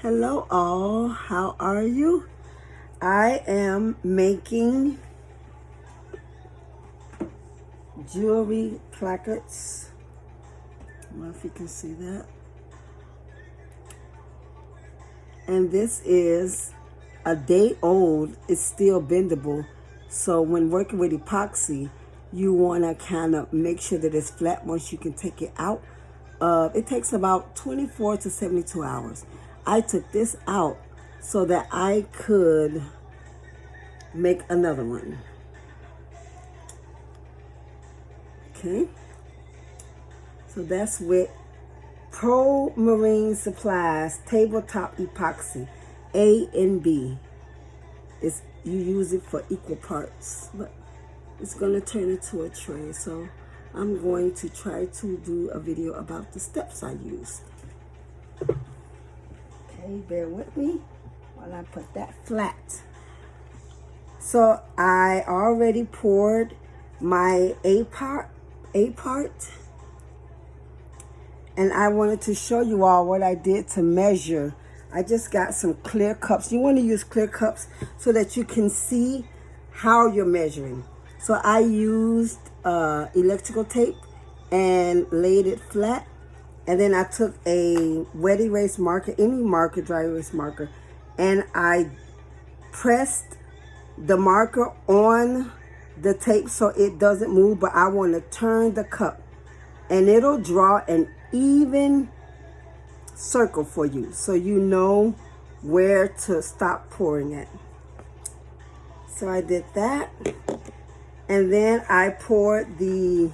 Hello all, how are you? I am making jewelry placards. I don't know if you can see that. And this is a day old, it's still bendable. So when working with epoxy, you want to kind of make sure that it's flat once you can take it out. It takes about 24 to 72 hours. I took this out so that I could make another one. Okay, so that's with Pro Marine Supplies Tabletop Epoxy A and B. You use it for equal parts, but it's going to turn into a tray. So I'm going to try to do a video about the steps I use. Okay, bear with me while I put that flat. So I already poured my A part, and I wanted to show you all what I did to measure. I just got some clear cups. You want to use clear cups so that you can see how you're measuring. So I used electrical tape and laid it flat. And then I took a wet erase marker, any marker, dry erase marker, and I pressed the marker on the tape so it doesn't move, but I want to turn the cup and it'll draw an even circle for you so you know where to stop pouring it. So I did that, and then I poured the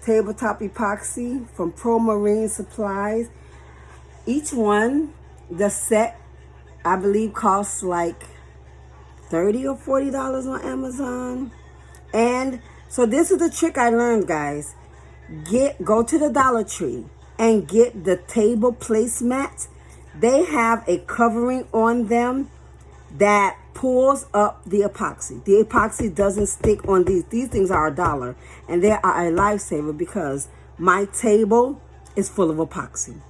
tabletop epoxy from Pro Marine Supplies. Each one, the set, I believe costs like $30 or $40 on Amazon. And so this is the trick I learned, guys. Go to the Dollar Tree and get the table placemats. They have a covering on them that pulls up the epoxy. The epoxy doesn't stick on these. These things are $1, and they are a lifesaver because my table is full of epoxy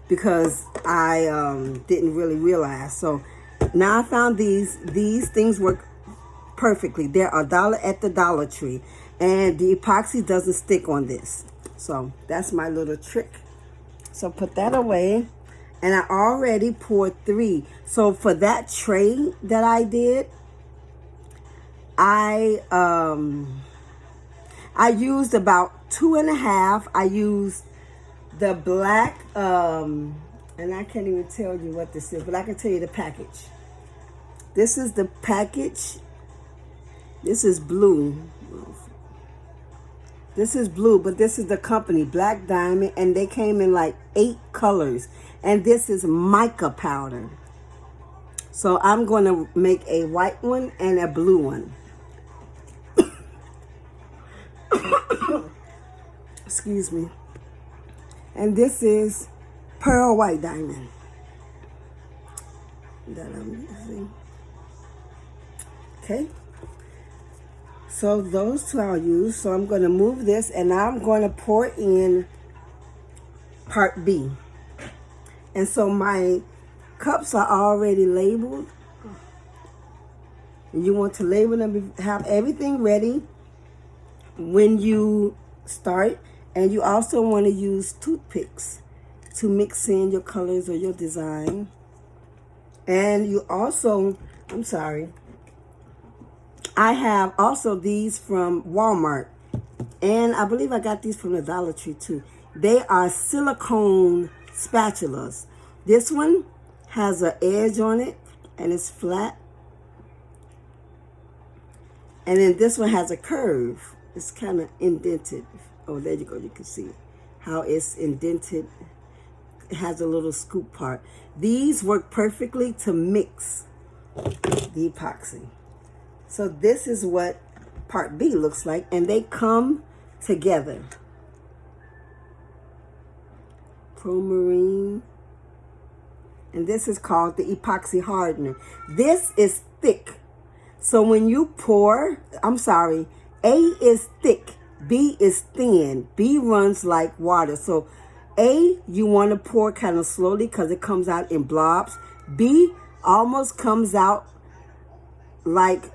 because I didn't really realize. So now I found these things work perfectly. They're $1 at the Dollar Tree, and the epoxy doesn't stick on this. So that's my little trick. So put that away. And I already poured 3. So for that tray that I did, I used about 2.5. I used the black, and I can't even tell you what this is, but I can tell you the package. This is the package. This is blue. This is blue, but this is the company, Black Diamond, and they came in like 8 colors. And this is mica powder. So I'm going to make a white one and a blue one. Excuse me. And this is pearl white diamond that I'm using. Okay. So those 2 I'll use. So I'm going to move this, and I'm going to pour in part B. And so my cups are already labeled. You want to label them, have everything ready when you start. And you also want to use toothpicks to mix in your colors or your design. And you also, I have also these from Walmart. And I believe I got these from the Dollar Tree too. They are silicone spatulas. This one has an edge on it and it's flat. And then this one has a curve. It's kind of indented. Oh, there you go. You can see how it's indented. It has a little scoop part. These work perfectly to mix the epoxy. So this is what part B looks like, and they come together. Pro Marine, and this is called the epoxy hardener. This is thick, so when you pour, A is thick, B is thin. B runs like water. So A, you want to pour kind of slowly because it comes out in blobs. B, almost comes out like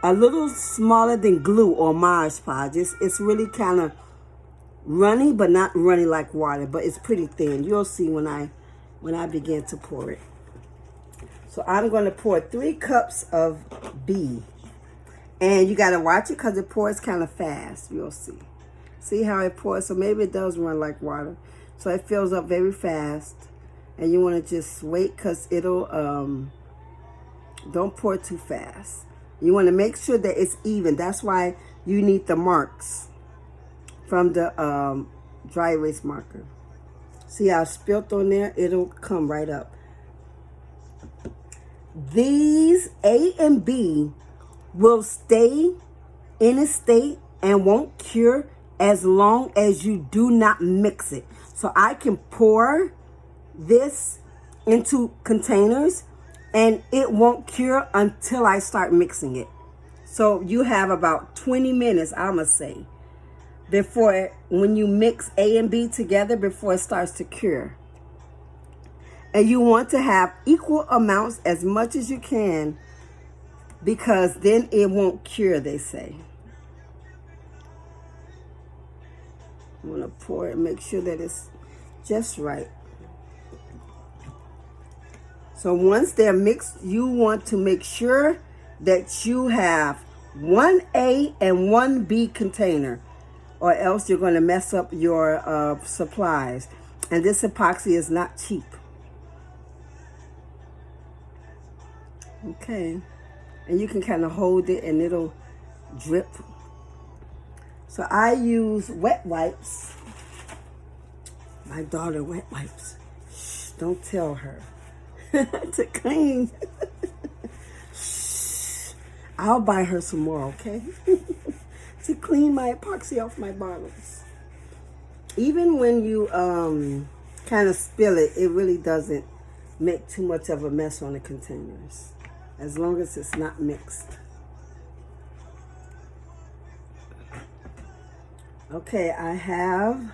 a little smaller than glue or Mod Podge. It's really kind of runny, but not runny like water, but it's pretty thin. You'll see when I begin to pour it. So I'm going to pour 3 cups of B. And you got to watch it because it pours kind of fast. You'll see. See how it pours? So maybe it does run like water. So it fills up very fast. And you want to just wait because it'll, don't pour too fast. You want to make sure that it's even. That's why you need the marks from the dry erase marker. See how it's spilt on there? It'll come right up. These A and B will stay in a state and won't cure as long as you do not mix it. So I can pour this into containers and it won't cure until I start mixing it. So you have about 20 minutes, I must say, before, when you mix A and B together, before it starts to cure. And you want to have equal amounts, as much as you can, because then it won't cure, they say. You want to pour it, make sure that it's just right. So once they're mixed, you want to make sure that you have one A and one B container, or else you're going to mess up your supplies. And this epoxy is not cheap. Okay. And you can kind of hold it and it'll drip. So I use wet wipes. My daughter wet wipes. Shh, don't tell her. To clean. Shh. I'll buy her some more, okay? To clean my epoxy off my bottles. Even when you kind of spill it, it really doesn't make too much of a mess on the containers, as long as it's not mixed. Okay, I have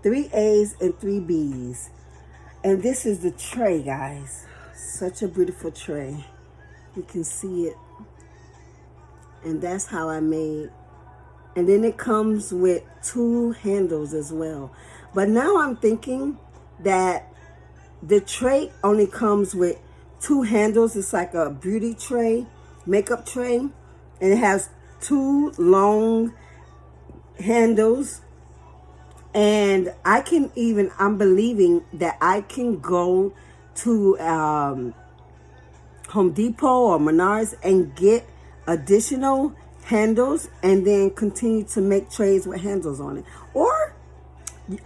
3 A's and 3 B's. And this is the tray, guys. Such a beautiful tray. You can see it. And that's how I made. And then it comes with 2 handles as well. But now I'm thinking that the tray only comes with 2 handles. It's like a beauty tray, makeup tray. And it has 2 long handles. And I can even, I'm believing that I can go to Home Depot or Menards and get additional handles and then continue to make trays with handles on it. Or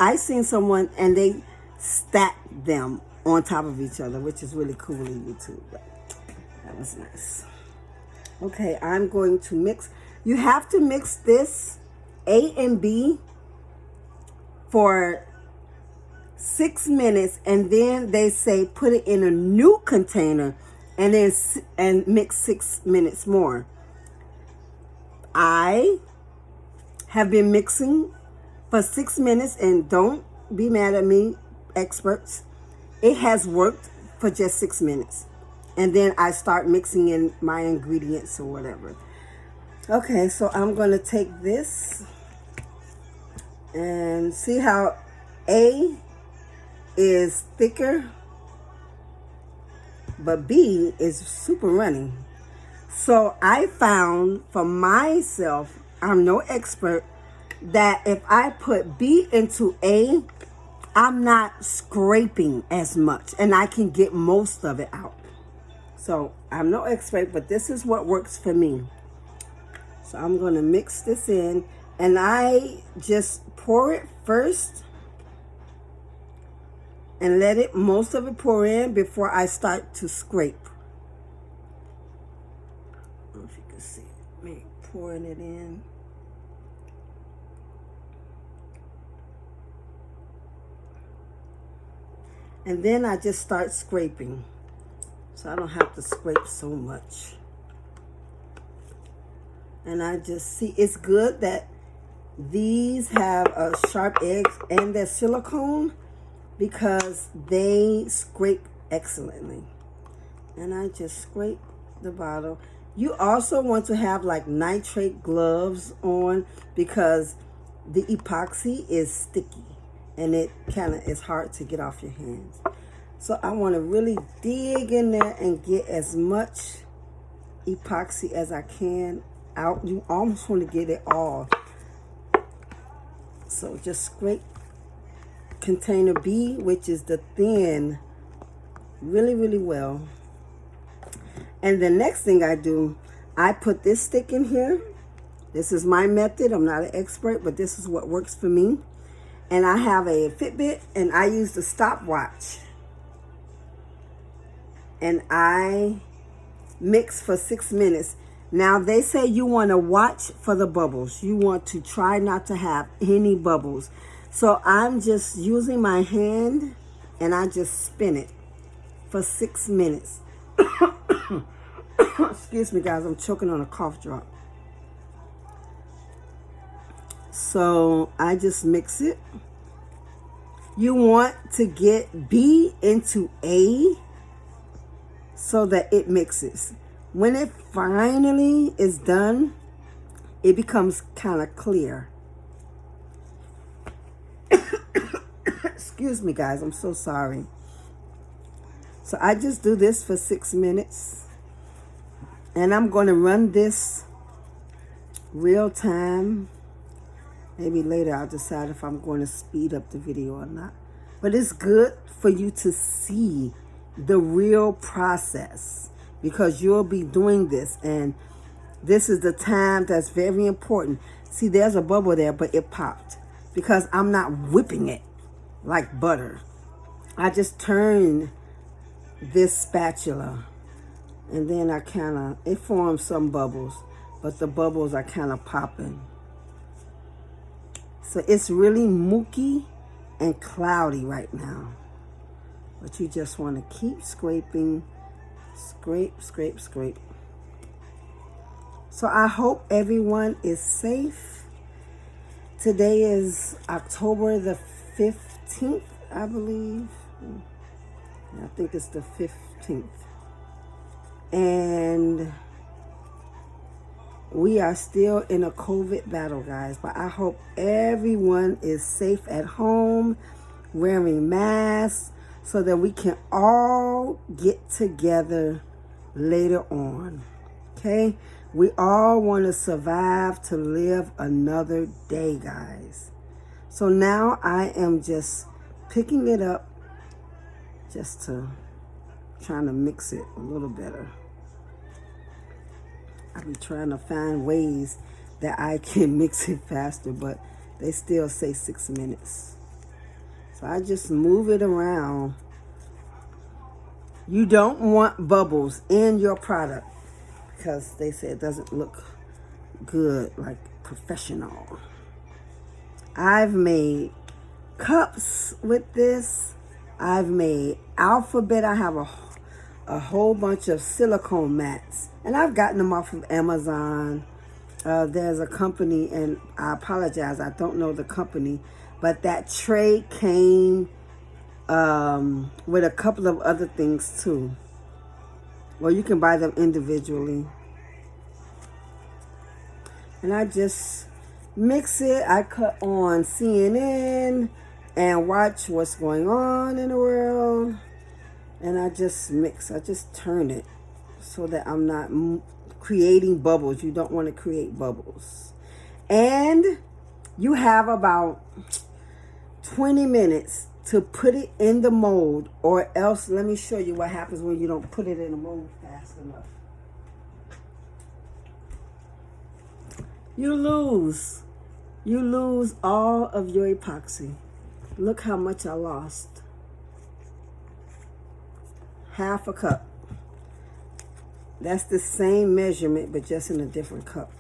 I seen someone and they stack them on top of each other, which is really cool on YouTube. But that was nice. Okay, I'm going to mix. You have to mix this A and B for 6 minutes, and then they say put it in a new container and then mix 6 minutes more. I have been mixing for 6 minutes, and don't be mad at me, experts. It has worked for just 6 minutes. And then I start mixing in my ingredients or whatever. Okay, so I'm going to take this and see how A is thicker, but B is super runny. So I found for myself, I'm no expert, that if I put B into A, I'm not scraping as much and I can get most of it out. So I'm no expert, but this is what works for me. So I'm going to mix this in, and I just pour it first and let it, most of it pour in before I start to scrape. I don't know if you can see it. Me pouring it in. And then I just start scraping, so I don't have to scrape so much. And I just see, it's good that These have a sharp edge and they're silicone because they scrape excellently. And I just scrape the bottle. You also want to have like nitrate gloves on because the epoxy is sticky and it kind of is hard to get off your hands. So I want to really dig in there and get as much epoxy as I can out. You almost want to get it all. So just scrape container B, which is the thin, really, really well. And the next thing I do, I put this stick in here. This is my method. I'm not an expert, but this is what works for me. And I have a Fitbit, and I use the stopwatch. And I mix for 6 minutes. Now, they say you want to watch for the bubbles. You want to try not to have any bubbles. So I'm just using my hand, and I just spin it for 6 minutes. Excuse me, guys. I'm choking on a cough drop. So I just mix it. You want to get B into A so that it mixes. When it finally is done, it becomes kind of clear. Excuse me, guys. I'm so sorry. So I just do this for 6 minutes. And I'm going to run this real time. Maybe later I'll decide if I'm going to speed up the video or not. But it's good for you to see the real process because you'll be doing this. And this is the time that's very important. See, there's a bubble there, but it popped because I'm not whipping it like butter. I just turn this spatula and then I it forms some bubbles, but the bubbles are kind of popping. So it's really mooky and cloudy right now. But you just want to keep scraping. Scrape, scrape, scrape. So I hope everyone is safe. Today is October the 15th, I believe. I think it's the 15th. And we are still in a COVID battle, guys. But I hope everyone is safe at home, wearing masks, so that we can all get together later on. Okay? We all want to survive to live another day, guys. So now I am just picking it up just to trying to mix it a little better. I be trying to find ways that I can mix it faster, but they still say 6 minutes. So I just move it around. You don't want bubbles in your product because they say it doesn't look good, like professional. I've made cups with this. I've made alphabet. I have a whole bunch of silicone mats, and I've gotten them off of Amazon. There's a company, and I apologize, I don't know the company, but that tray came with a couple of other things too. Well, you can buy them individually. And I just mix it. I cut on CNN and watch what's going on in the world. And I just mix. I just turn it so that I'm not creating bubbles. You don't want to create bubbles. And you have about 20 minutes to put it in the mold, or else let me show you what happens when you don't put it in the mold fast enough. You lose all of your epoxy. Look how much I lost. Half a cup. That's the same measurement, but just in a different cup.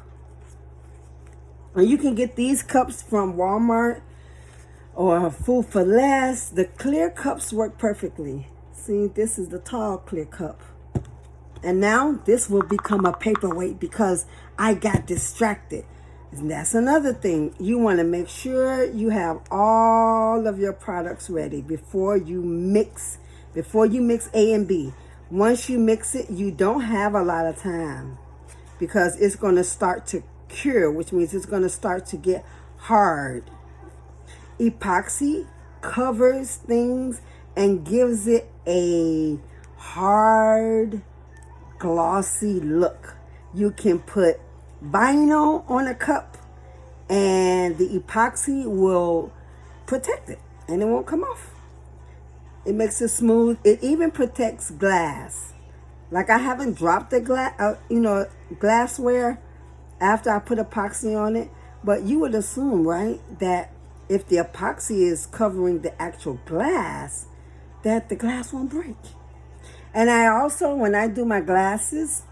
And you can get these cups from Walmart or Food for Less. The clear cups work perfectly. See, this is the tall clear cup. And now this will become a paperweight because I got distracted. And that's another thing. You want to make sure you have all of your products ready before you mix A and B. Once you mix it, you don't have a lot of time because it's going to start to cure, which means it's going to start to get hard. Epoxy covers things and gives it a hard, glossy look. You can put vinyl on a cup and the epoxy will protect it and it won't come off. It makes it smooth. It even protects glass. Like I haven't dropped the glassware after I put epoxy on it, but you would assume, right, that if the epoxy is covering the actual glass, that the glass won't break. And I also, when I do my glasses,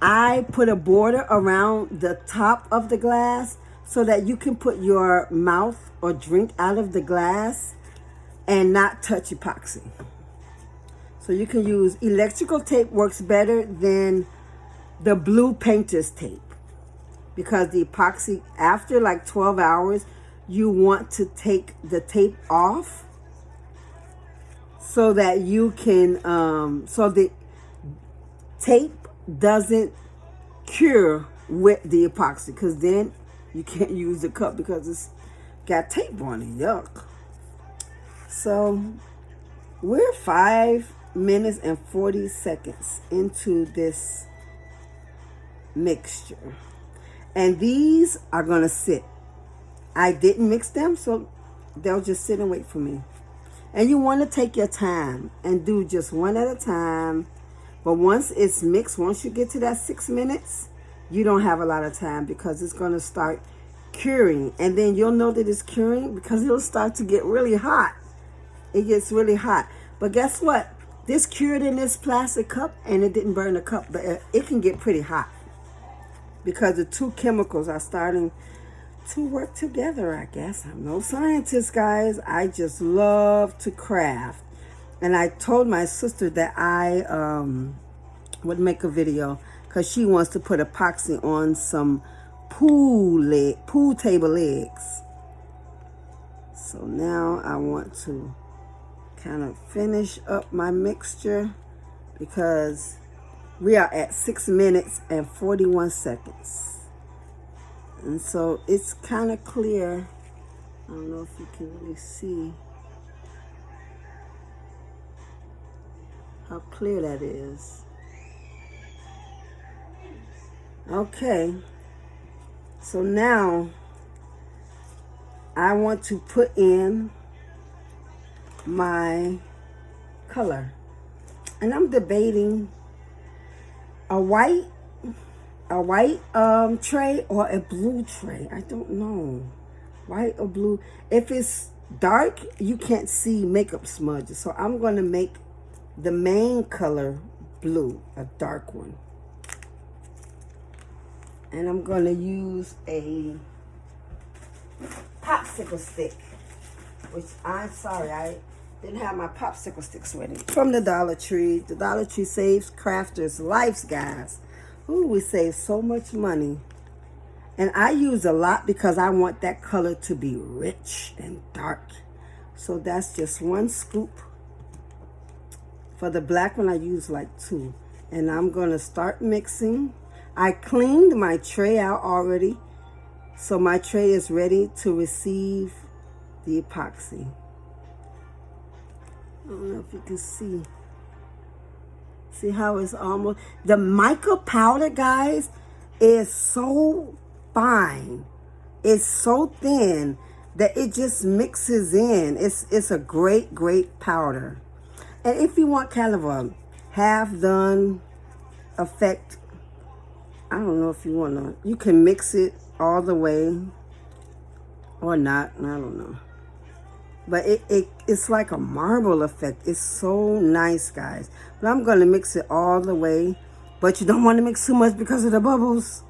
I put a border around the top of the glass so that you can put your mouth or drink out of the glass and not touch epoxy. So you can use electrical tape, works better than the blue painter's tape, because the epoxy, after like 12 hours, you want to take the tape off so that you can, so the tape doesn't cure with the epoxy, because then you can't use the cup because it's got tape on it. Yuck. So we're 5 minutes and 40 seconds into this mixture, and these are going to sit. I didn't mix them, so they'll just sit and wait for me. And you want to take your time and do just one at a time. But once it's mixed, once you get to that 6 minutes, you don't have a lot of time because it's going to start curing. And then you'll know that it's curing because it'll start to get really hot. It gets really hot. But guess what? This cured in this plastic cup and it didn't burn the cup, but it can get pretty hot because the two chemicals are starting to work together, I guess. I'm no scientist, guys. I just love to craft. And I told my sister that I would make a video because she wants to put epoxy on some pool table legs. So now I want to kind of finish up my mixture because we are at 6 minutes and 41 seconds. And so it's kind of clear. I don't know if you can really see how clear that is. Okay. So now I want to put in my color. And I'm debating a white tray or a blue tray. I don't know. White or blue. If it's dark, you can't see makeup smudges. So I'm going to make the main color blue, a dark one. And I'm going to use a popsicle stick, which I'm sorry, I didn't have my popsicle sticks ready. From the Dollar Tree. The Dollar Tree saves crafters' lives, guys. Ooh, we save so much money. And I use a lot because I want that color to be rich and dark. So that's just 1 scoop. For the black one, I use like 2. And I'm going to start mixing. I cleaned my tray out already. So my tray is ready to receive the epoxy. I don't know if you can see. See how it's almost... The mica powder, guys, is so fine. It's so thin that it just mixes in. It's a great, great powder. And if you want kind of a half-done effect, I don't know if you want to... You can mix it all the way or not. I don't know. But it's like a marble effect. It's so nice, guys. But I'm going to mix it all the way. But you don't want to mix too much because of the bubbles.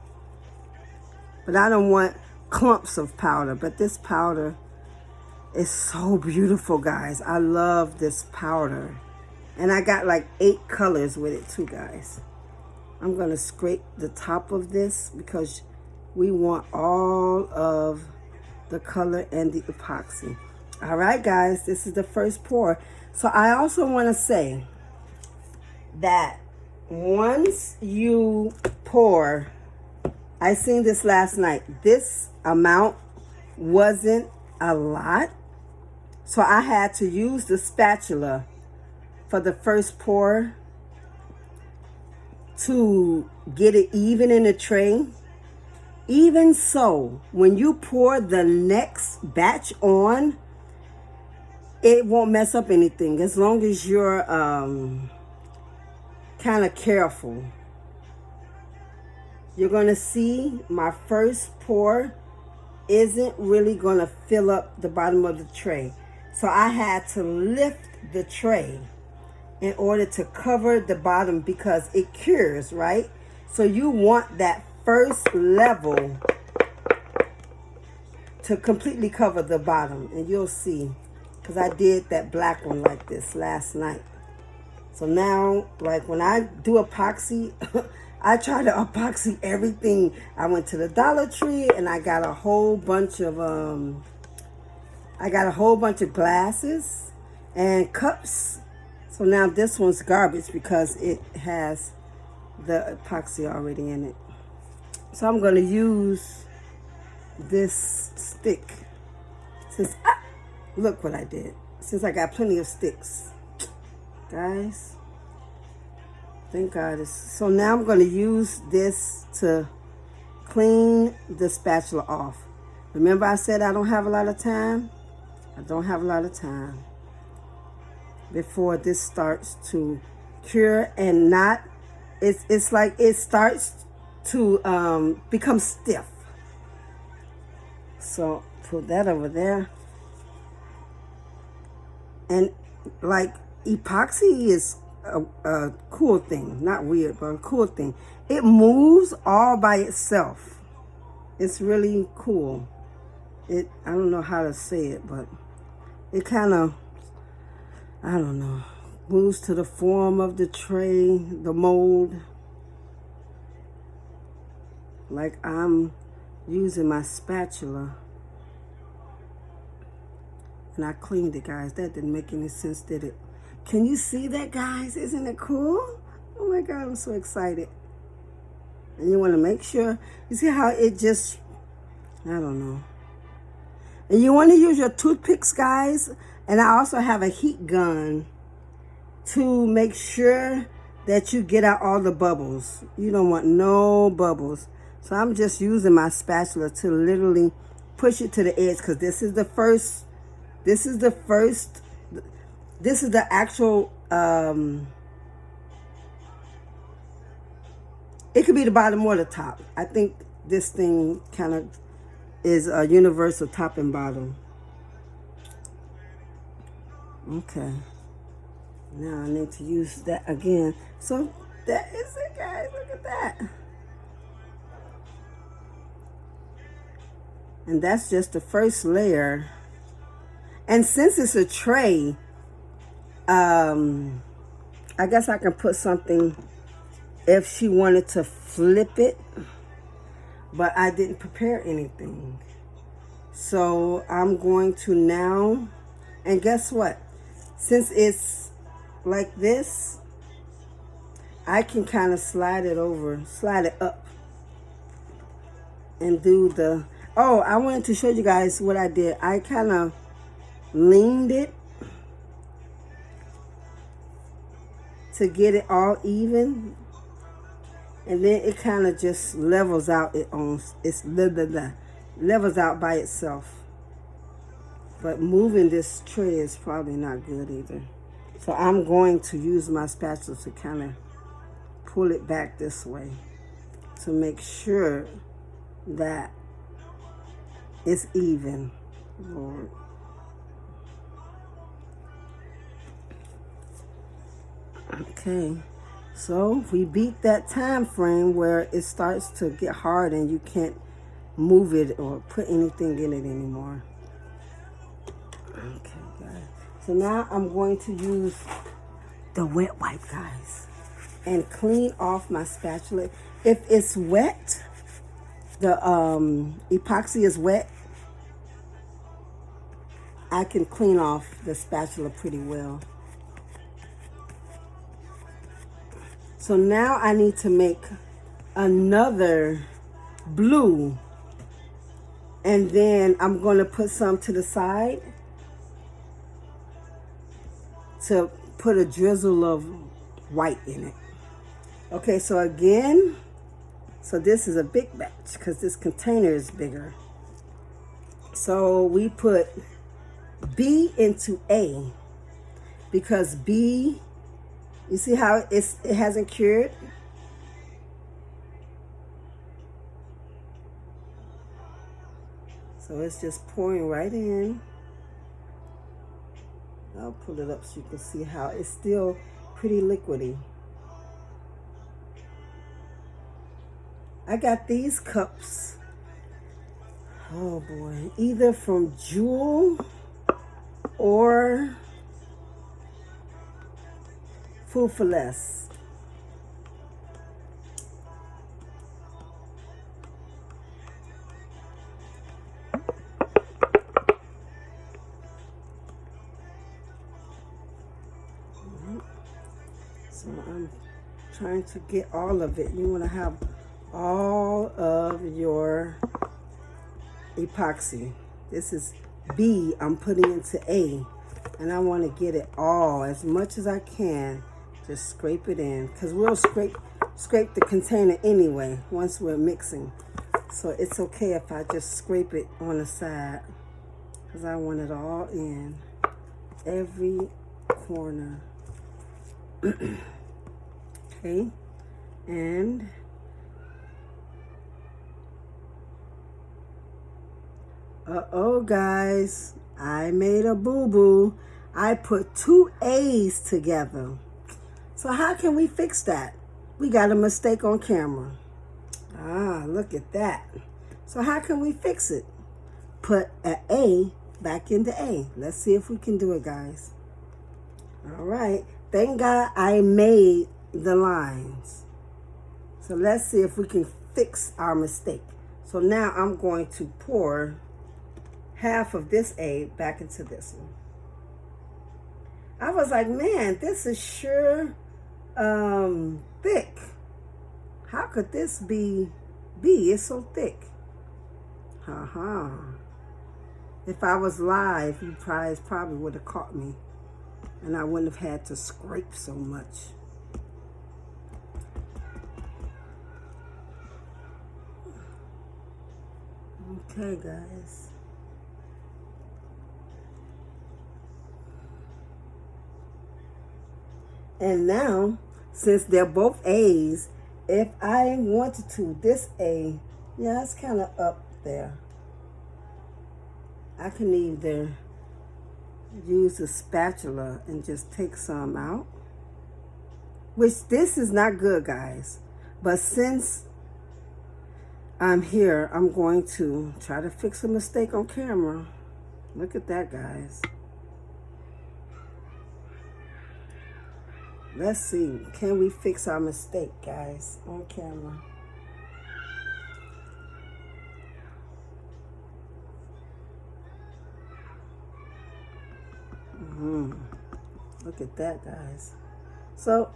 But I don't want clumps of powder. But this powder is so beautiful, guys. I love this powder. And I got like 8 colors with it too, guys. I'm going to scrape the top of this because We want all of the color and the epoxy. All right, guys, this is the first pour. So I also want to say that once you pour, I seen this last night, this amount wasn't a lot. So I had to use the spatula for the first pour to get it even in the tray. Even so, when you pour the next batch on, it won't mess up anything as long as you're kind of careful. You're going to see my first pour isn't really going to fill up the bottom of the tray. So I had to lift the tray in order to cover the bottom because it cures, right? So you want that first level to completely cover the bottom, and you'll see, because I did that black one like this last night. So now, like when I do epoxy, I try to epoxy everything. I went to the Dollar Tree and I got a whole bunch of glasses and cups. So now this one's garbage because it has the epoxy already in it. So I'm going to use this stick. Look what I did. Since I got plenty of sticks. Guys, thank God. So now I'm going to use this to clean the spatula off. Remember I said I don't have a lot of time? I don't have a lot of time before this starts to cure and not, it's like it starts to become stiff. So put that over there. And like epoxy is a cool thing, not weird, but a cool thing. It moves all by itself. It's really cool. I don't know how to say it, but it kind of, I don't know, moves to the form of the tray, the mold. Like I'm using my spatula. And I cleaned it, guys. That didn't make any sense, did it? Can you see that, guys? Isn't it cool? Oh my God, I'm so excited. And you want to make sure, you see how it just, I don't know. And you want to use your toothpicks, guys. And I also have a heat gun to make sure that you get out all the bubbles. You don't want no bubbles. So I'm just using my spatula to literally push it to the edge, because this is the actual, it could be the bottom or the top. I think this thing kind of is a universal top and bottom. Okay. Now I need to use that again. So that is it, guys. Look at that. And that's just the first layer. And since it's a tray, I guess I can put something if she wanted to flip it. But I didn't prepare anything. So I'm going to now, and guess what? Since it's like this, I can kind of slide it up and do the, oh, I wanted to show you guys what I did. I kind of leaned it to get it all even, and then it kind of just levels out levels out by itself. But moving this tray is probably not good either. So I'm going to use my spatula to kind of pull it back this way to make sure that it's even. Lord. Okay, so we beat that time frame where it starts to get hard and you can't move it or put anything in it anymore. Okay, guys. So now I'm going to use the wet wipe, guys, and clean off my spatula. If it's wet, the epoxy is wet, I can clean off the spatula pretty well. So now I need to make another blue, and then I'm going to put some to the side to put a drizzle of white in it. Okay, so again, so this is a big batch because this container is bigger. So we put B into A because B, you see how it hasn't cured? So it's just pouring right in. I'll pull it up so you can see how it's still pretty liquidy. I got these cups, oh boy, either from Jewel or Food for Less. So I'm trying to get all of it. You want to have all of your epoxy. This is B I'm putting into A, and I want to get it all as much as I can. Just scrape it in, because we'll scrape the container anyway once we're mixing. So it's okay if I just scrape it on the side, because I want it all in, every corner. Okay, and uh-oh guys, I made a boo-boo. I put two A's together. So how can we fix that? We got a mistake on camera. Ah, look at that. So how can we fix it? Put an A back into A. Let's see if we can do it, guys. All right. Thank God I made the lines. So let's see if we can fix our mistake. So now I'm going to pour half of this A back into this one. I was like, man, this is sure thick. How could this be B? It's so thick. If I was live, you probably would have caught me, and I wouldn't have had to scrape so much. Okay, guys. And now, since they're both A's, if I wanted to, this A, yeah, it's kind of up there. I can either use a spatula and just take some out, which this is not good, guys. But since I'm here, I'm going to try to fix a mistake on camera. Look at that, guys. Let's see, can we fix our mistake, guys, on camera? Look at that, guys. So,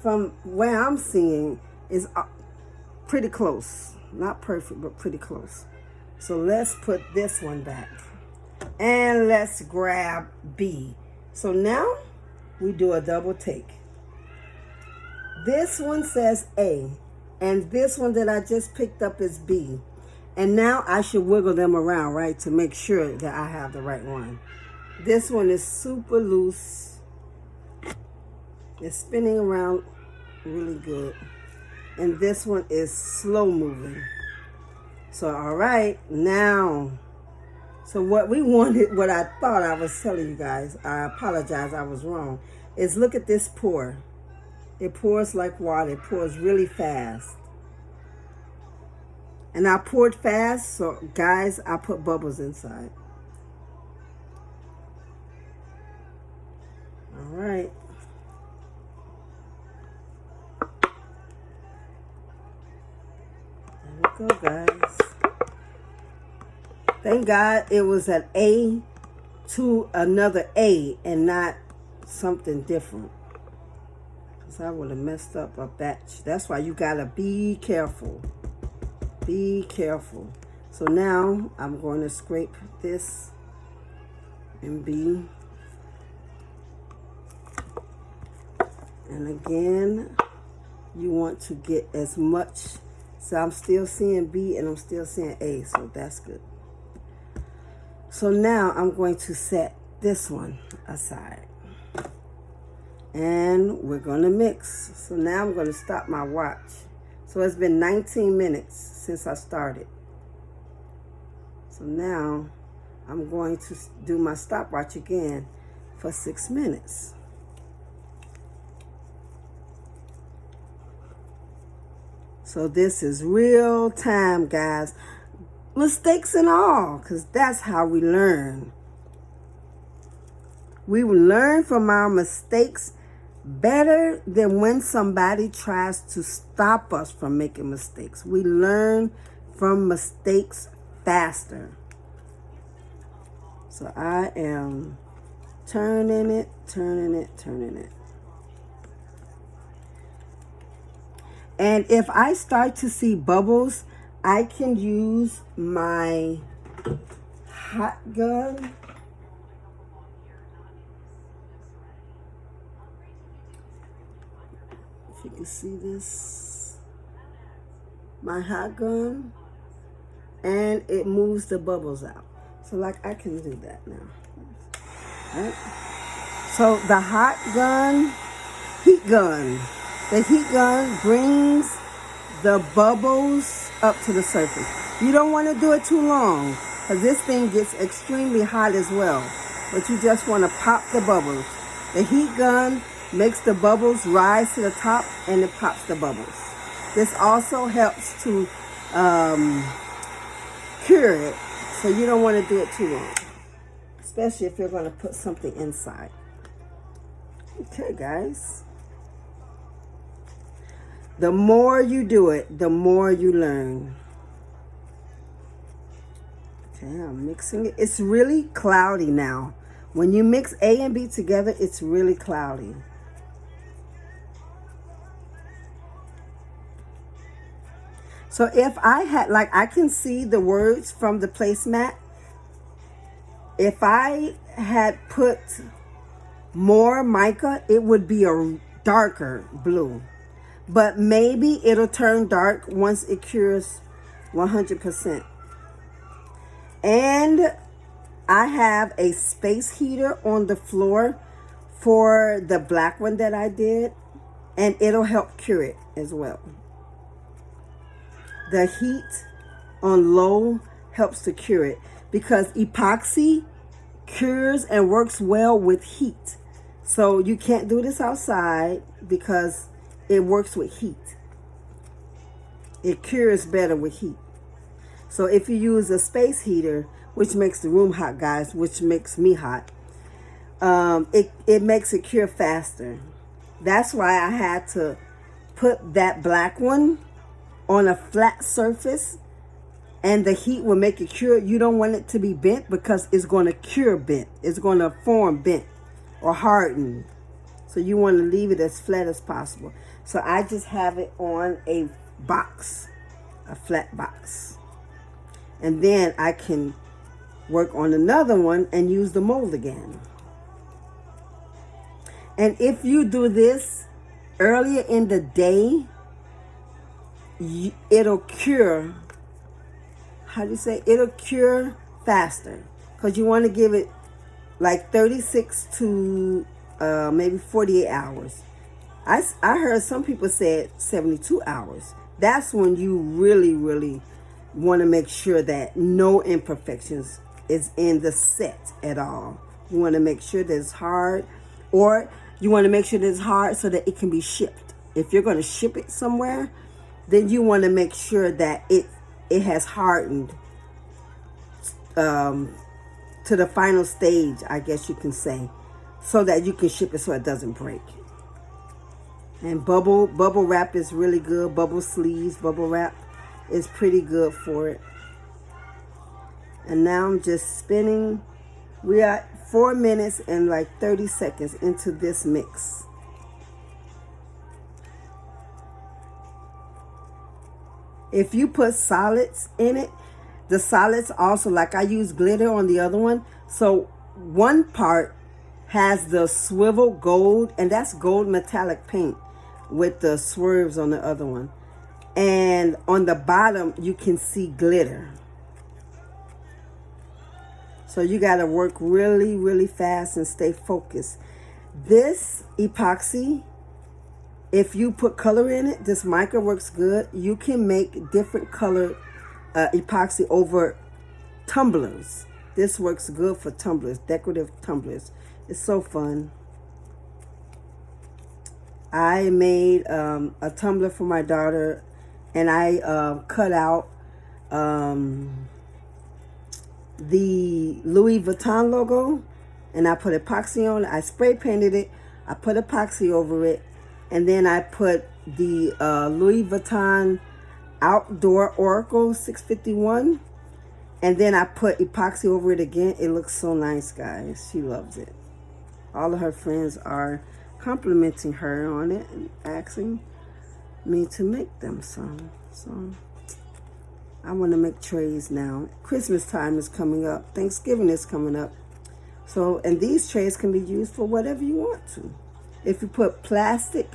from where I'm seeing, is pretty close. Not perfect, but pretty close. So let's put this one back. And let's grab B. So now, we do a double take. This one says A, and this one that I just picked up is B. And now I should wiggle them around, right, to make sure that I have the right one. This one is super loose. It's spinning around really good. And this one is slow moving. So, all right, now, so what we wanted, what I thought I was telling you guys, I apologize, I was wrong, is look at this pour. It pours like water. It pours really fast. And I poured fast, so guys, I put bubbles inside. All right. There we go, guys. Thank God it was an A to another A and not something different. Because I would have messed up a batch. That's why you got to be careful. Be careful. So now I'm going to scrape this and B. And again, you want to get as much. So I'm still seeing B and I'm still seeing A. So that's good. So now I'm going to set this one aside. And we're going to mix. So now I'm going to stop my watch. So it's been 19 minutes since I started. So now I'm going to do my stopwatch again for 6 minutes. So this is real time, guys. Mistakes and all, because that's how we learn. We will learn from our mistakes better than when somebody tries to stop us from making mistakes. We learn from mistakes faster. So I am turning it, turning it, turning it. And if I start to see bubbles, I can use my hot gun. If you can see this, my hot gun, and it moves the bubbles out. So like I can do that now. Right? So the hot gun, heat gun. The heat gun brings the bubbles up to the surface. You don't want to do it too long because this thing gets extremely hot as well. But you just want to pop the bubbles. The heat gun makes the bubbles rise to the top and it pops the bubbles. This also helps to cure it. So you don't want to do it too long, especially if you're going to put something inside. Okay, guys. The more you do it, the more you learn. Okay, I'm mixing it. It's really cloudy now. When you mix A and B together, it's really cloudy. So if I had, like, I can see the words from the placemat. If I had put more mica, it would be a darker blue. But maybe it'll turn dark once it cures 100%. And I have a space heater on the floor for the black one that I did. And it'll help cure it as well. The heat on low helps to cure it. Because epoxy cures and works well with heat. So you can't do this outside because it works with heat. It cures better with heat. So if you use a space heater, which makes the room hot, guys, which makes me hot, it makes it cure faster. That's why I had to put that black one on a flat surface, and the heat will make it cure. You don't want it to be bent because it's going to cure bent. It's going to form bent or harden. So you want to leave it as flat as possible. So I just have it on a box, a flat box. And then I can work on another one and use the mold again. And if you do this earlier in the day, it'll cure, it'll cure faster. Because you want to give it like 36 to maybe 48 hours. I heard some people said 72 hours. That's when you really, really want to make sure that no imperfections is in the set at all. You want to make sure that it's hard, or you want to make sure that it's hard so that it can be shipped. If you're going to ship it somewhere, then you want to make sure that it has hardened to the final stage, I guess you can say, so that you can ship it so it doesn't break. And bubble wrap is really good. Bubble sleeves, bubble wrap. is pretty good for it. And now I'm just spinning. We are 4 minutes and like 30 seconds into this mix. If you put solids in it, the solids also, like I use glitter on the other one. So one part has the swivel gold, and that's gold metallic paint with the swerves on the other one. And on the bottom, you can see glitter. So you got to work really, really fast and stay focused. This epoxy, if you put color in it, this mica works good. You can make different color epoxy over tumblers. This works good for tumblers, decorative tumblers. It's so fun. I made a tumbler for my daughter, and I cut out the Louis Vuitton logo, and I put epoxy on it. I spray painted it. I put epoxy over it, and then I put the Louis Vuitton Outdoor Oracle 651, and then I put epoxy over it again. It looks so nice, guys. She loves it. All of her friends are complimenting her on it and asking me to make them some. So I want to make trays now. Christmas time is coming up. Thanksgiving is coming up. So, and these trays can be used for whatever you want to. If you put plastic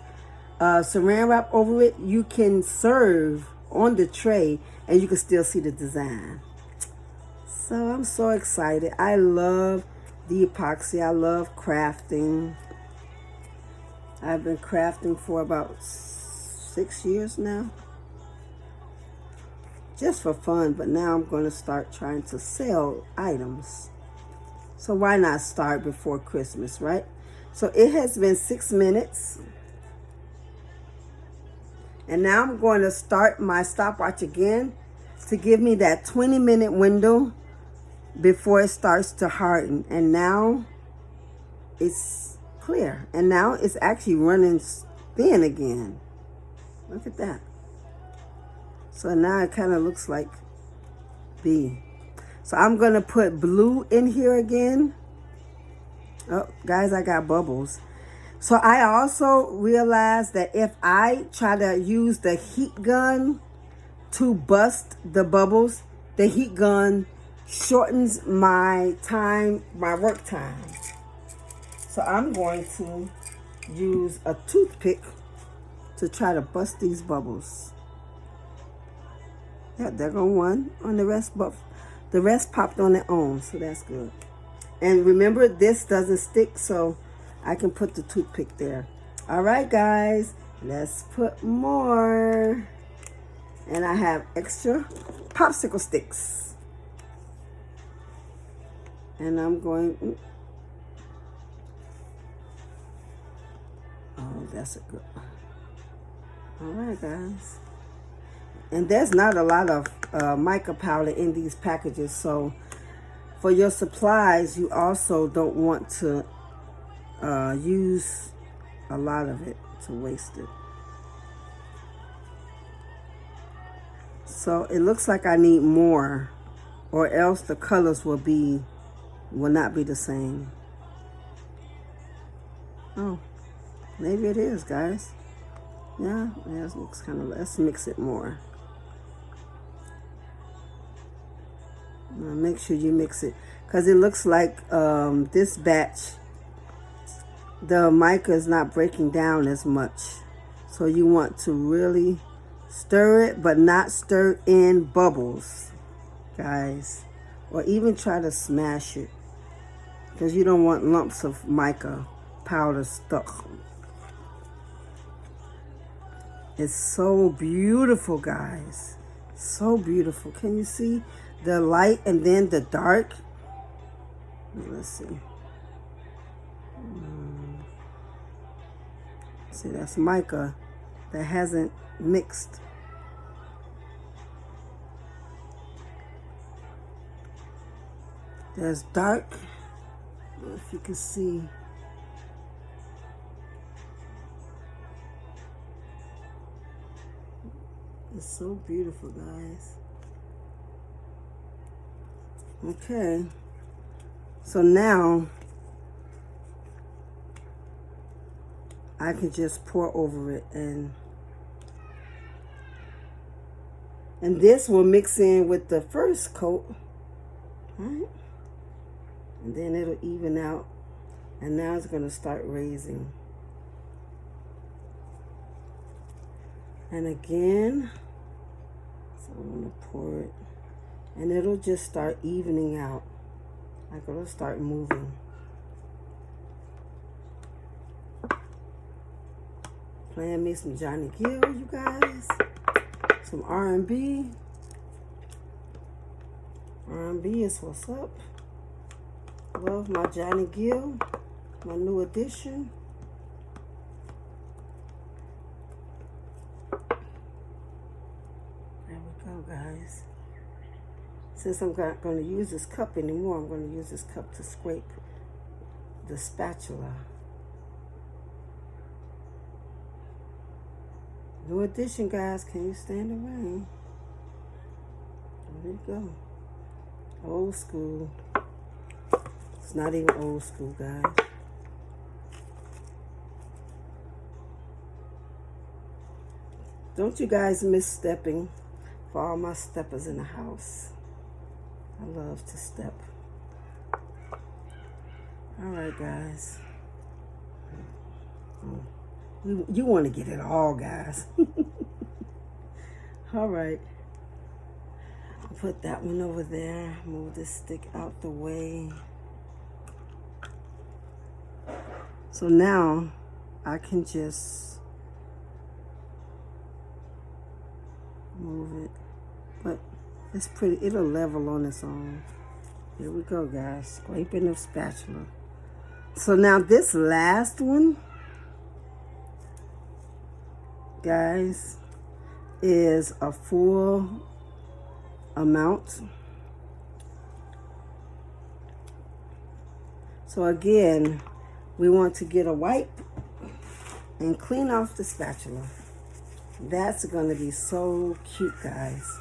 saran wrap over it, you can serve on the tray and you can still see the design. So I'm so excited. I love the epoxy. I love crafting. I've been crafting for about 6 years now. Just for fun, but now I'm going to start trying to sell items. So why not start before Christmas, right? So it has been 6 minutes. And now I'm going to start my stopwatch again to give me that 20-minute window before it starts to harden. And now it's clear. And now it's actually running thin again. Look at that. So now it kind of looks like B. So I'm going to put blue in here again. Oh, guys, I got bubbles. So I also realized that if I try to use the heat gun to bust the bubbles, the heat gun shortens my time, my work time. So I'm going to use a toothpick to try to bust these bubbles. Yeah, there go one on the rest, but the rest popped on their own, so that's good. And remember, this doesn't stick, so I can put the toothpick there. All right, guys, let's put more. And I have extra popsicle sticks. And I'm going, oh, that's a good one. All right, guys. And there's not a lot of mica powder in these packages, so for your supplies, you also don't want to use a lot of it to waste it. So it looks like I need more, or else the colors will not be the same. Oh, maybe it is, guys. Yeah, it looks kind of, let's mix it more. Now make sure you mix it, because it looks like this batch, the mica is not breaking down as much. So you want to really stir it, but not stir in bubbles, guys. Or even try to smash it, because you don't want lumps of mica powder stuck. It's so beautiful, guys. So beautiful. Can you see the light and then the dark? Let's see. See, that's mica that hasn't mixed. There's dark. I don't know if you can see. It's so beautiful, guys. Okay. So now I can just pour over it, and this will mix in with the first coat, right? And then it'll even out, and now it's going to start raising. And again, so I'm going to pour it, and it'll just start evening out, like it'll start moving. Playing me some Johnny Gill, you guys. Some R&B. R&B is what's up. Love my Johnny Gill, my new addition. There we go, guys. Since I'm not going to use this cup anymore, I'm going to use this cup to scrape the spatula. New addition, guys. Can you stand the rain? There we go. Old school. It's not even old school, guys. Don't you guys miss stepping? For all my steppers in the house, I love to step. All right, guys. You want to get it all, guys. All right. I'll put that one over there. Move this stick out the way. So now I can just move it. But it's pretty. It'll level on its own. Here we go, guys. Scraping the spatula. So now this last one, guys, is a full amount. So again, we want to get a wipe and clean off the spatula. That's going to be so cute, guys.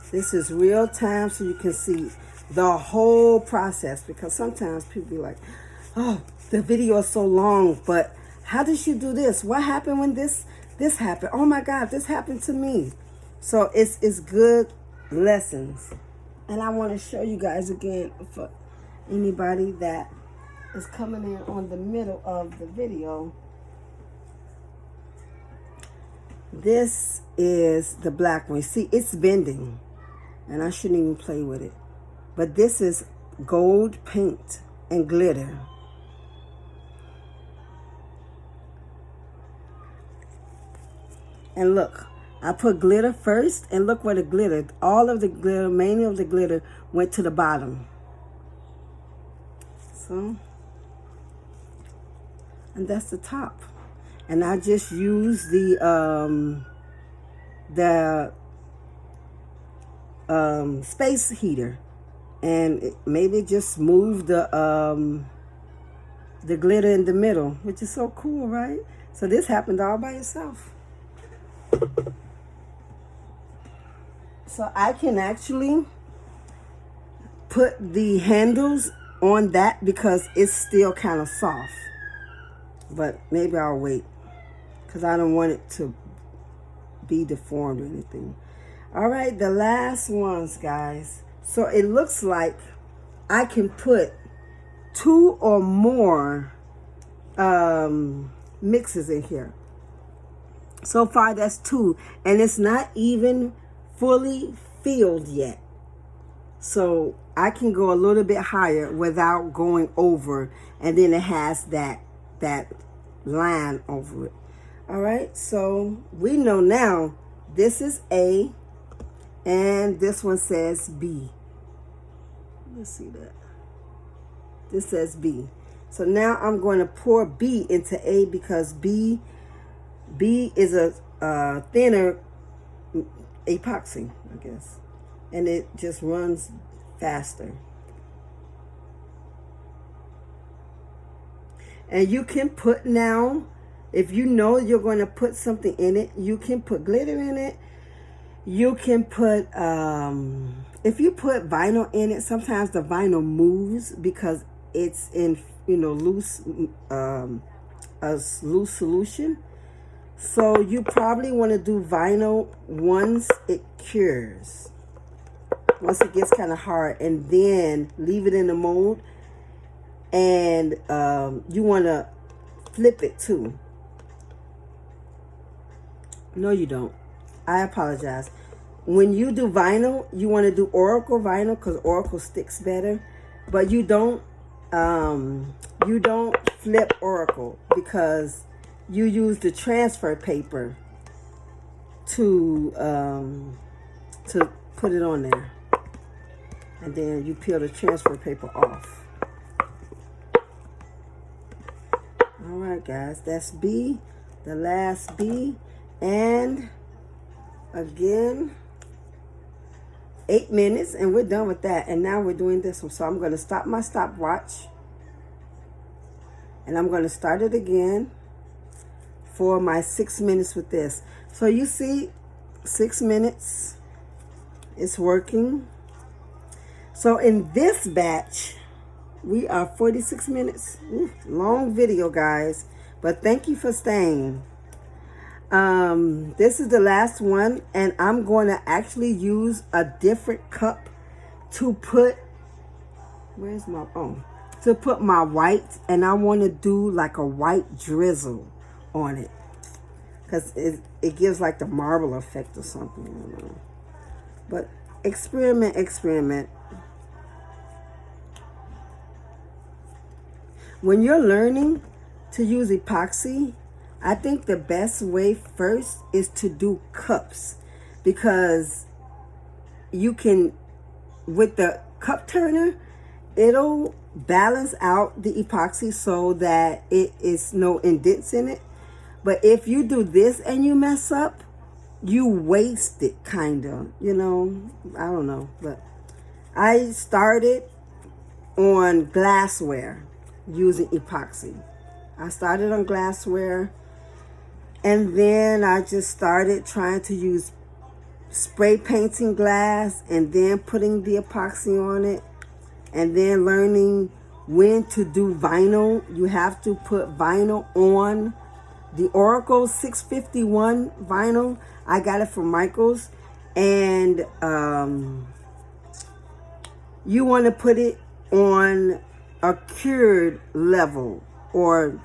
This is real time, so you can see the whole process, because sometimes people be like, oh, the video is so long, but how did she do this? What happened when this happened? Oh my God, this happened to me. So it's good lessons. And I want to show you guys again, for anybody that is coming in on the middle of the video. This is the black one. See, it's bending, and I shouldn't even play with it. But this is gold paint and glitter. And look, I put glitter first, and look where the glitter, all of the glitter, mainly of the glitter, went to the bottom. So, and that's the top. And I just use the space heater, and maybe just move the glitter in the middle, which is so cool, right? So this happened all by itself. So I can actually put the handles on that because it's still kind of soft. But maybe I'll wait, because I don't want it to be deformed or anything. All right, the last ones, guys. So it looks like I can put 2 or more mixes in here. So far, that's 2, and it's not even fully filled yet. So I can go a little bit higher without going over, and then it has that line over it. All right, so we know now this is A, and this one says B. Let's see that. This says B. So now I'm going to pour B into A, because B is a thinner epoxy, I guess, and it just runs faster. And you can put now If you know you're going to put something in it, you can put glitter in it. You can put, if you put vinyl in it, sometimes the vinyl moves because it's in, loose, a loose solution. So you probably want to do vinyl once it cures. Once it gets kind of hard, and then leave it in the mold. And you want to flip it too. No, you don't. I apologize. When you do vinyl, you want to do Oracle vinyl because Oracle sticks better. But you don't flip Oracle because you use the transfer paper to put it on there. And then you peel the transfer paper off. All right, guys, that's B, the last B. And again, 8 minutes, and we're done with that. And now we're doing this one. So I'm going to stop my stopwatch. And I'm going to start it again for my 6 minutes with this. So you see, 6 minutes. It's working. So in this batch, we are 46 minutes. Ooh, long video, guys. But thank you for staying. This is the last one. And I'm going to actually use a different cup to put... Where's my... Oh. To put my white. And I want to do like a white drizzle on it. Because it gives like the marble effect or something. I don't know. But experiment. When you're learning to use epoxy, I think the best way first is to do cups, because you can, with the cup turner, it'll balance out the epoxy so that it is no indents in it. But if you do this and you mess up, you waste it, kind of, I don't know. But I started on glassware using epoxy. I started on glassware, and then I just started trying to use spray painting glass and then putting the epoxy on it, and then learning when to do vinyl. You have to put vinyl on the Oracle 651 vinyl. I got it from Michael's, and you want to put it on a cured level, or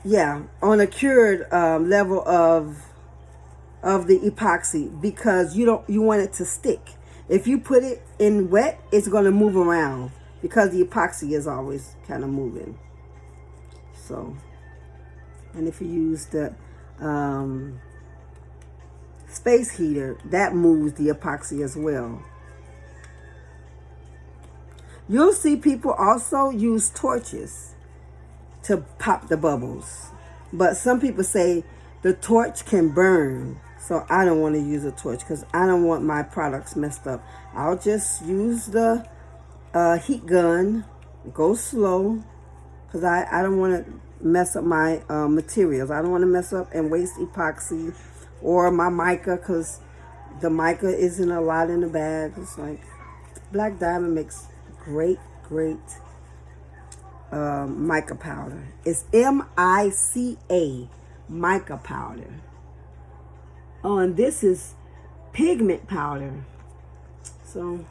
on a cured level of the epoxy, because you want it to stick. If you put it in wet, it's going to move around because the epoxy is always kind of moving. So, and if you use the space heater, that moves the epoxy as well. You'll see people also use torches to pop the bubbles. But some people say the torch can burn. So I don't want to use a torch because I don't want my products messed up. I'll just use the heat gun, go slow, because I don't want to mess up my materials. I don't want to mess up and waste epoxy or my mica, because the mica isn't a lot in the bag. It's like Black Diamond makes great mica powder. It's M-I-C-A, mica powder. Oh, and this is pigment powder. So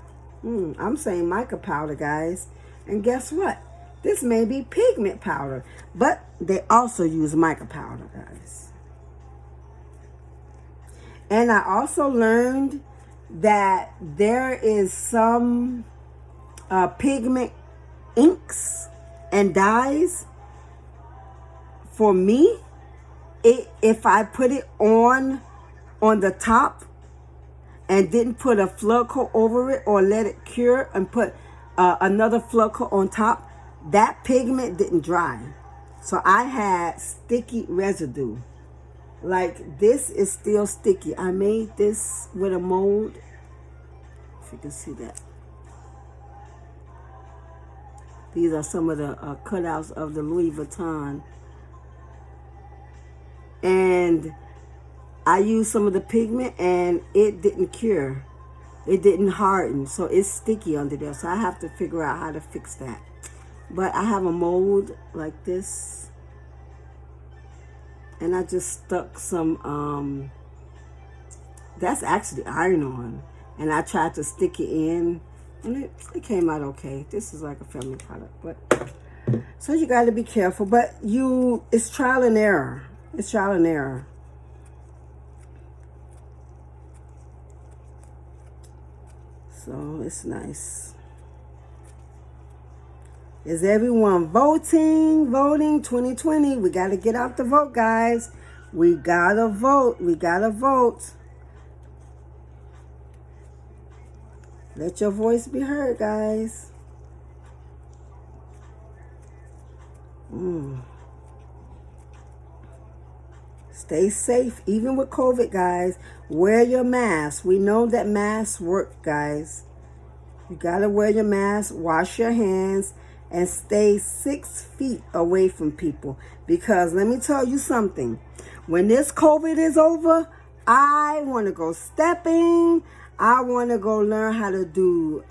I'm saying mica powder, guys. And guess what? This may be pigment powder, but they also use mica powder, guys. And I also learned that there is some pigment inks and dyes. For me, if I put it on the top and didn't put a flood coat over it or let it cure and put another flood coat on top, that pigment didn't dry. So I had sticky residue. Like, this is still sticky. I made this with a mold. If you can see that. These are some of the cutouts of the Louis Vuitton And I used some of the pigment and it didn't cure. It didn't harden. So it's sticky under there. So I have to figure out how to fix that. But I have a mold like this. And I just stuck some, that's actually iron-on. And I tried to stick it in. And it came out okay. This is like a family product. But so you got to be careful. But it's trial and error. It's trial and error. So it's nice. Is everyone voting? Voting 2020. We got to get out the vote, guys. We got to vote. We got to vote. Let your voice be heard, guys. Stay safe, even with COVID, guys. Wear your mask. We know that masks work, guys. You gotta wear your mask, wash your hands, and stay 6 feet away from people. Because let me tell you something. When this COVID is over, I want to go stepping. I want to go learn how to do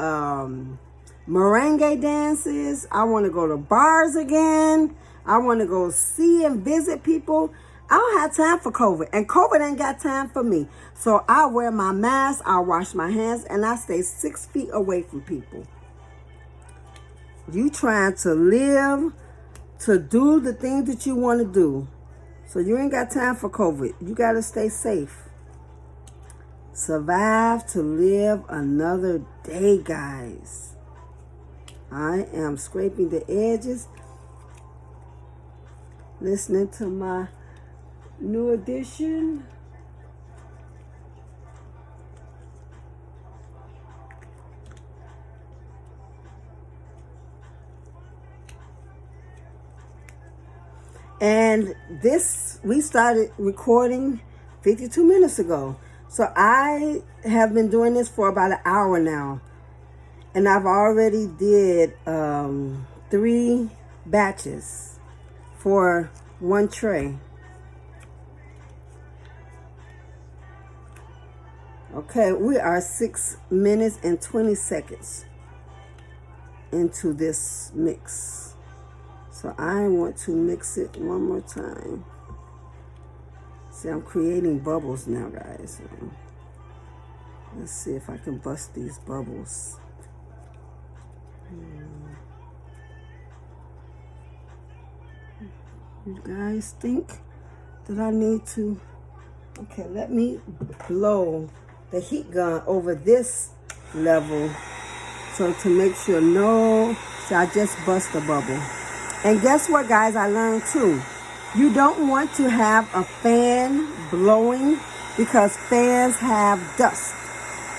merengue dances. I want to go to bars again. I want to go see and visit people. I don't have time for COVID, and COVID ain't got time for me. So I wear my mask, I wash my hands, and I stay 6 feet away from people. You trying to live, to do the things that you want to do. So you ain't got time for COVID. You got to stay safe. Survive to live another day, guys. I am scraping the edges, listening to my new edition. And this, we started recording 52 minutes ago. So I have been doing this for about an hour now. And I've already did 3 batches for 1 tray. Okay, we are 6 minutes and 20 seconds into this mix. So I want to mix it one more time. See, I'm creating bubbles now, guys. Let's see if I can bust these bubbles. You guys think that I need to... Okay, let me blow the heat gun over this level so to make sure so I just bust a bubble. And guess what, guys, I learned too. You don't want to have a fan blowing because fans have dust.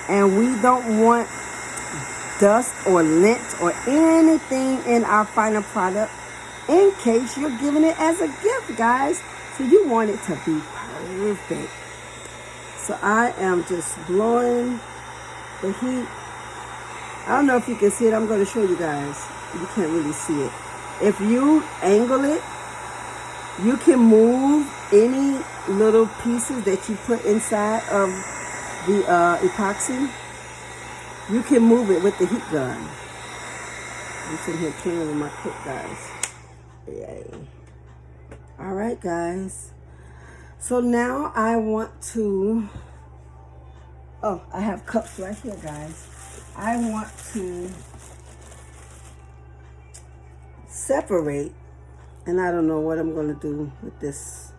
And we don't want dust or lint or anything in our final product in case you're giving it as a gift, guys. So you want it to be perfect. So I am just blowing the heat. I don't know if you can see it. I'm going to show you guys. You can't really see it. If you angle it, you can move any little pieces that you put inside of the epoxy. You can move it with the heat gun. I'm sitting here playing with my cook, guys. Yay. All right, guys. So now I want to... Oh, I have cups right here, guys. I want to separate, and I don't know what I'm going to do with this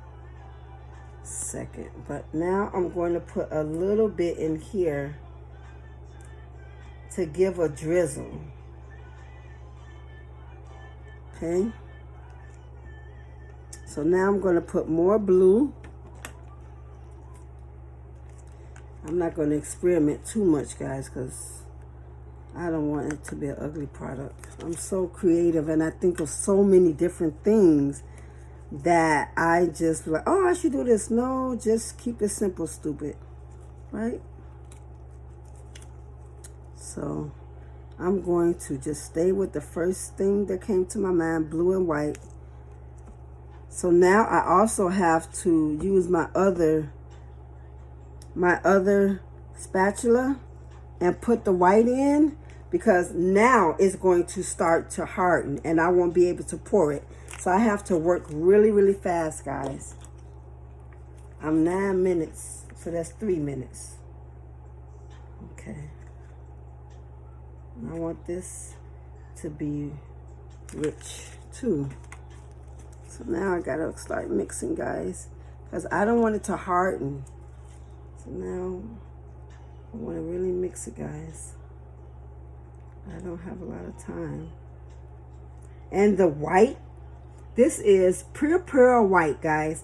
second, but now I'm going to put a little bit in here to give a drizzle. Okay, so now I'm going to put more blue. I'm not going to experiment too much, guys, because I don't want it to be an ugly product. I'm so creative and I think of so many different things that I just like, oh, I should do this. No, just keep it simple, stupid. Right? So I'm going to just stay with the first thing that came to my mind, blue and white. So now I also have to use my other spatula and put the white in, because now it's going to start to harden and I won't be able to pour it. So I have to work really, really fast, guys. I'm 9 minutes, so that's 3 minutes. Okay. I want this to be rich too. So now I gotta start mixing, guys, because I don't want it to harden. So now I want to really mix it, guys. I don't have a lot of time. And the white, this is pure pearl white, guys,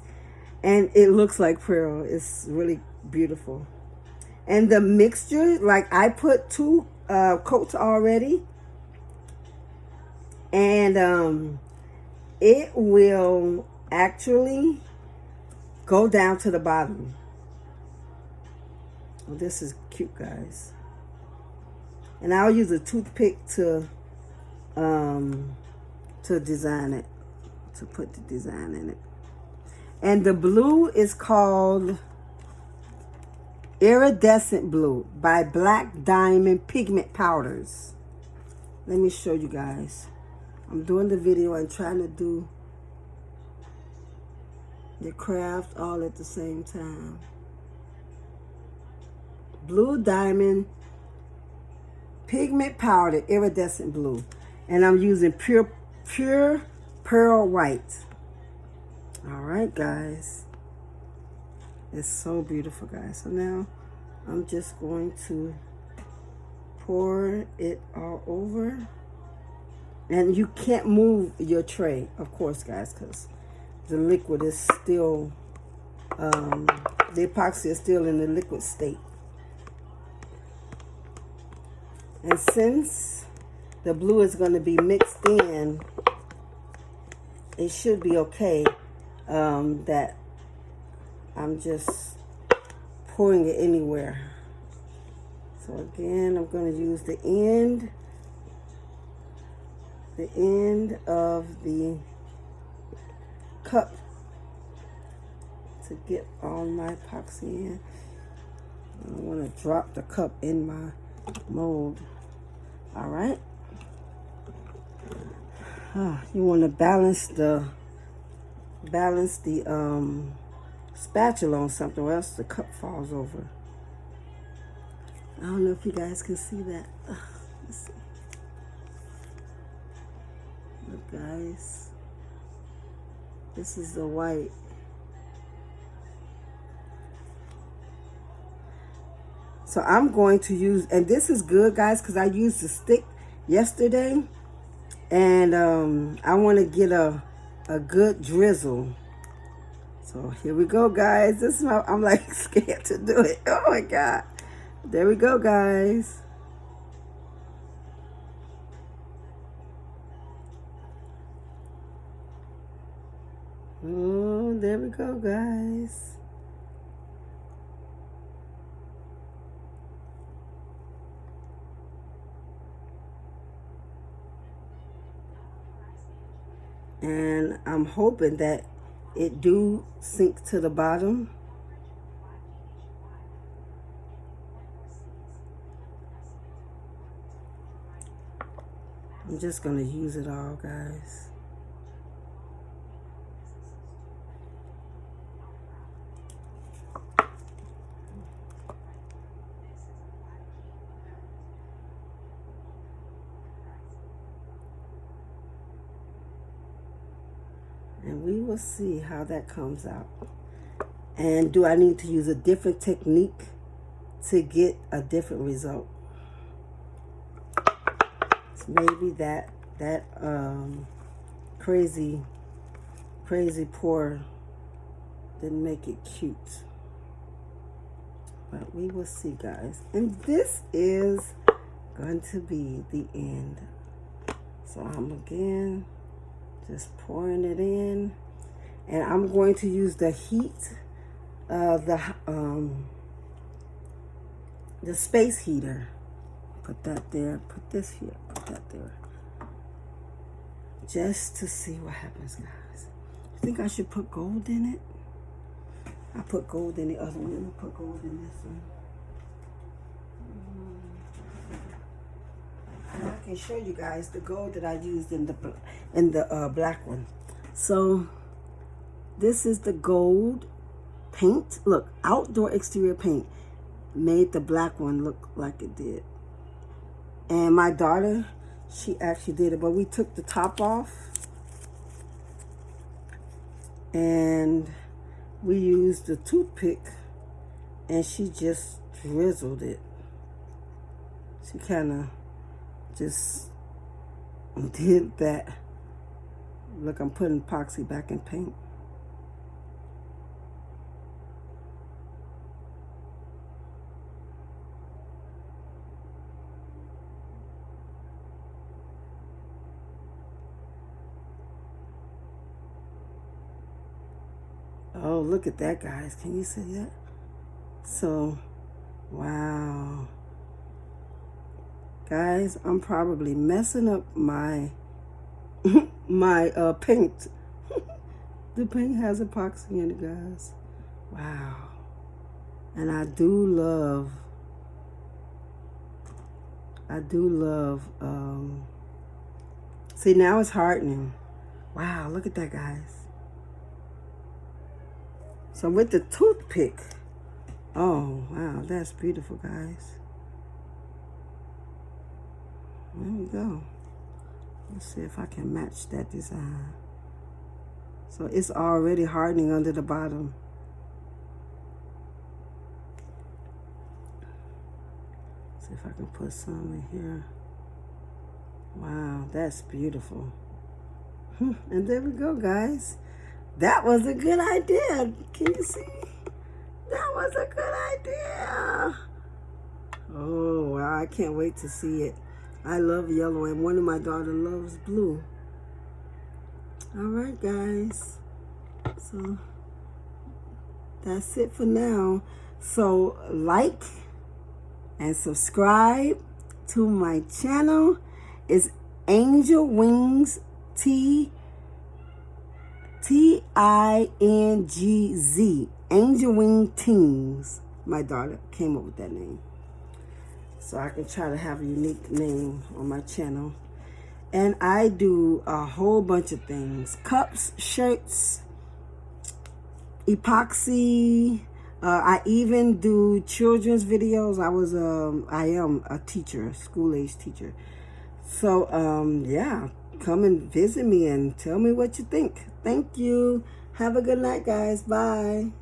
and it looks like pearl. It's really beautiful. And the mixture, like I put 2 coats already, and it will actually go down to the bottom. Well, this is cute, guys. And I'll use a toothpick to design it, to put the design in it. And the blue is called Iridescent Blue by Black Diamond Pigment Powders. Let me show you guys. I'm doing the video and trying to do the craft all at the same time. Blue Diamond Pigment Powder, Iridescent Blue. And I'm using pure pearl white. All right, guys. It's so beautiful, guys. So now I'm just going to pour it all over. And you can't move your tray, of course, guys, because the liquid is still, the epoxy is still in the liquid state. And since the blue is going to be mixed in, it should be okay that I'm just pouring it anywhere. So again, I'm going to use the end of the cup to get all my epoxy in. I don't want to drop the cup in my mold. All right. You want to balance the spatula on something, or else the cup falls over. I don't know if you guys can see that. Let's see. Look, guys. This is the white. So I'm going to use, and this is good, guys, because I used the stick yesterday, and I want to get a good drizzle. So here we go, guys. This is my, I'm like scared to do it. Oh my God. There we go, guys. Oh, there we go, guys. And I'm hoping that it do sink to the bottom. I'm just gonna use it all, guys. And we will see how that comes out. And do I need to use a different technique to get a different result? So maybe that crazy pour didn't make it cute. But we will see, guys. And this is going to be the end. So I'm again just pouring it in, and I'm going to use the heat of the space heater. Put that there, put this here, put that there. Just to see what happens, guys. think I should put gold in it. I put gold in the other one. Let me put gold in this one. And I can show you guys the gold that I used in the black one. So this is the gold paint. Look, outdoor exterior paint made the black one look like it did. And my daughter, she actually did it, but we took the top off and we used the toothpick and she just drizzled it. She kind of just did that. Look, I'm putting epoxy back in paint. Oh, look at that, guys. Can you see that? So, wow. Guys, I'm probably messing up my my paint. The paint has epoxy in it, guys. Wow. And I do love see, now it's hardening. Wow, look at that, guys. So with the toothpick, oh, wow, that's beautiful, guys. There we go. Let's see if I can match that design. So it's already hardening under the bottom. See if I can put some in here. Wow, that's beautiful. And there we go, guys. That was a good idea. Can you see? That was a good idea. Oh, wow, I can't wait to see it. I love yellow, and one of my daughters loves blue. All right, guys. So that's it for now. So like and subscribe to my channel. It's Angel Wings T-I-N-G-Z. Angel Wing Teens. My daughter came up with that name. So I can try to have a unique name on my channel. And I do a whole bunch of things. Cups, shirts, epoxy. I even do children's videos. I am a teacher, school-age teacher. So, yeah, come and visit me and tell me what you think. Thank you. Have a good night, guys. Bye.